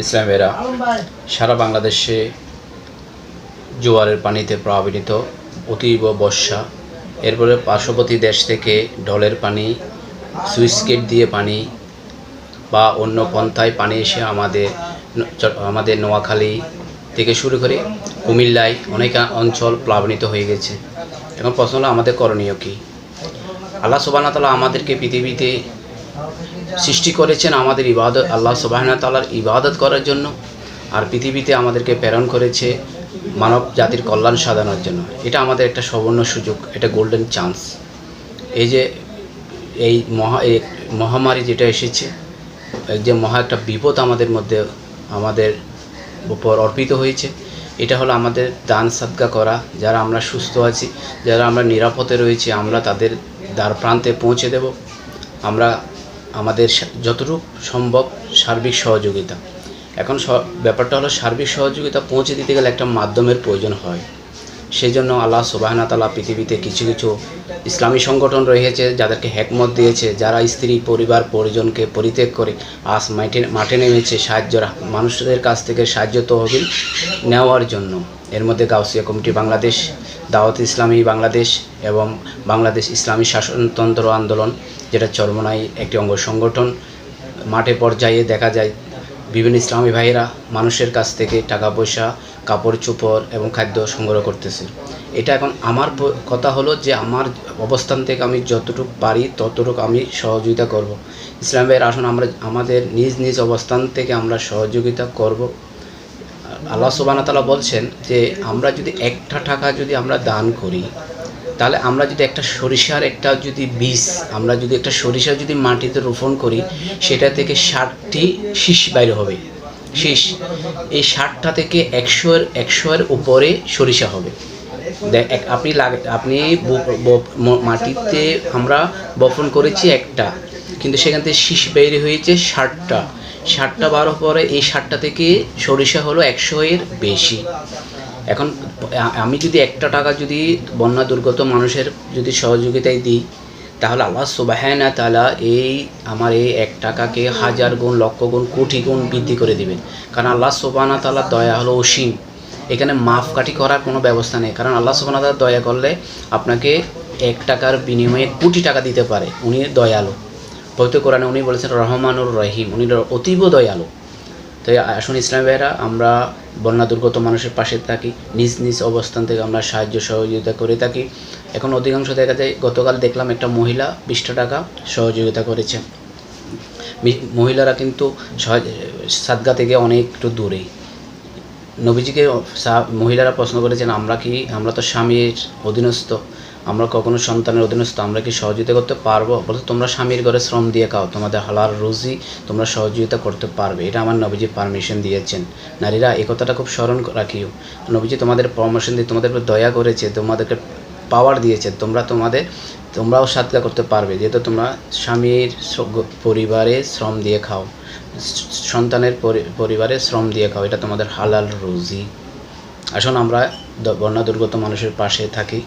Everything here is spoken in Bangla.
ইসলামেরা সারা বাংলাদেশে জোয়ারের পানিতে প্লাবিত, অতীব বর্ষা, এরপরে পার্শ্ববর্তী দেশ থেকে ঢলের পানি, সুইচ গেট দিয়ে পানি বা অন্য পন্থায় পানি এসে আমাদের নোয়াখালী থেকে শুরু করে কুমিল্লায় অনেক অঞ্চল প্লাবিত হয়ে গেছে। এখন প্রশ্ন হলো আমাদের করণীয় কী? আল্লাহ সুবহানাহু ওয়া তাআলা আমাদেরকে পৃথিবীতে সৃষ্টি করেছেন আমাদের ইবাদত, আল্লাহ সুবহানাহু ওয়া তাআলার ইবাদত করার জন্য, আর পৃথিবীতে আমাদেরকে প্রেরণ করেছে মানব জাতির কল্যাণ সাধনের জন্য। এটা আমাদের একটা সুবর্ণ সুযোগ, এটা গোল্ডেন চান্স। এই যে এই মহামারী যেটা এসেছে, যে মহা একটা বিপদ আমাদের উপর অর্পিত হয়েছে, এটা হলো আমাদের দান সাদকা করা। যারা আমরা সুস্থ আছি, যারা আমরা নিরাপদে রয়েছি, আমরা তাদের দ্বার প্রান্তে পৌঁছে দেব। আমরা আমাদের যতটুকু সম্ভব সার্বিক সহযোগিতা। এখন ব্যাপারটা হলো সার্বিক সহযোগিতা পৌঁছে দিতে গেলে একটা মাধ্যমের প্রয়োজন হয়। সেই জন্য আল্লাহ সুবহানাহু ওয়া তাআলা পৃথিবীতে কিছু কিছু ইসলামী সংগঠন রয়েছে যাদেরকে হিকমত দিয়েছে, যারা স্ত্রী পরিবার পরিজনকে পরিত্যাগ করে আজ মাঠে নেমেছে মানুষদের কাছ থেকে সাহায্য তহবিল নেওয়ার জন্য। এর মধ্যে গাউসিয়া কমিটি বাংলাদেশ, দাওয়াত ইসলামী বাংলাদেশ এবং বাংলাদেশ ইসলামী শাসনতন্ত্র আন্দোলন, যেটা চরমোনাই একটি অঙ্গ সংগঠন। মাঠে পর্যায়ে দেখা যায় বিভিন্ন ইসলামী ভাইয়েরা মানুষের কাছ থেকে টাকা পয়সা, কাপড় চোপড় এবং খাদ্য সংগ্রহ করতেছে। এটা এখন আমার কথা হলো যে আমার অবস্থান থেকে আমি যতটুকু পারি ততটুকু আমি সহযোগিতা করব। ইসলাম ভাইয়ের আসুন আমরা আমাদের নিজ নিজ অবস্থান থেকে আমরা সহযোগিতা করব। আল্লাহ সুবহানাহু ওয়া তাআলা বলছেন যে আমরা যদি একটা টাকা যদি আমরা দান করি, তাহলে আমরা যদি একটা সরিষার বীজ, আমরা যদি একটা সরিষা যদি মাটিতে রোপণ করি, সেটা থেকে 60টি শীষ বাইর হবে। শীষ, এই 60টা থেকে 100-এর উপরে সরিষা হবে। আপনি মাটিতে আমরা বপন করেছি একটা, কিন্তু সেখান থেকে শীষ বের হয়েছে 60টা বার পরে এই 60টা থেকে সরিষা হলো 100-এর বেশি। এখন আমি যদি একটা টাকা যদি বন্যা দুর্গত মানুষের যদি সহযোগিতায় দিই, তাহলে আল্লাহ সুবহানাহু ওয়া তাআলা আমার এই 1 টাকাকে 1000 গুণ, লক্ষ গুণ, কোটি গুণ বৃদ্ধি করে দিবেন। কারণ আল্লাহ সুবহানাহু ওয়া তাআলার দয়া হলো অসীম। এখানে মাপকাঠি করার কোনো ব্যবস্থা নেই। কারণ আল্লাহ সুবহানাহু ওয়া তাআলা দয়া করলে আপনাকে 1 টাকার বিনিময়ে কোটি টাকা দিতে পারে। উনি দয়ালু। পবিত্র কোরআনে উনি বলেছেন রহমানুর রহিম, উনি অতীব দয়ালু। তো আসুন ইসলামী ভাইয়েরা, আমরা বন্যা দুর্গত মানুষের পাশে থাকি, নিজ নিজ অবস্থান থেকে আমরা সাহায্য সহযোগিতা করে থাকি। এখন অধিকাংশ দেখা যায়, গতকাল দেখলাম একটা মহিলা 20 টাকা সহযোগিতা করেছে। মহিলারা কিন্তু সাদগা থেকে অনেক একটু দূরে। নবীজিকে মহিলারা প্রশ্ন করেছেন, আমরা তো স্বামীর অধীনস্থ, আমরা কখনো সন্তানের অধীনস্থ, আমরা কি সহযোগিতা করতে পারবো? বলতে তোমরা স্বামীর ঘরে শ্রম দিয়ে খাও, তোমাদের হালাল রুজি তোমরা সহযোগিতা করতে পারবে। এটা আমার নবীজি পারমিশন দিয়েছেন। নারীরা এই কথাটা খুব স্মরণ রাখিও। নবীজি তোমাদের পারমিশন দিয়ে তোমাদের উপর দয়া করেছে, তোমাদেরকে পাওয়ার দিয়েছে, তোমরাও সাদকা করতে পারবে, যেহেতু তোমরা স্বামীর পরিবারে শ্রম দিয়ে খাও, সন্তানের পরিবারে শ্রম দিয়ে খাও, এটা তোমাদের হালাল রুজি। আসুন আমরা বন্যা দুর্গত মানুষের পাশে থাকি।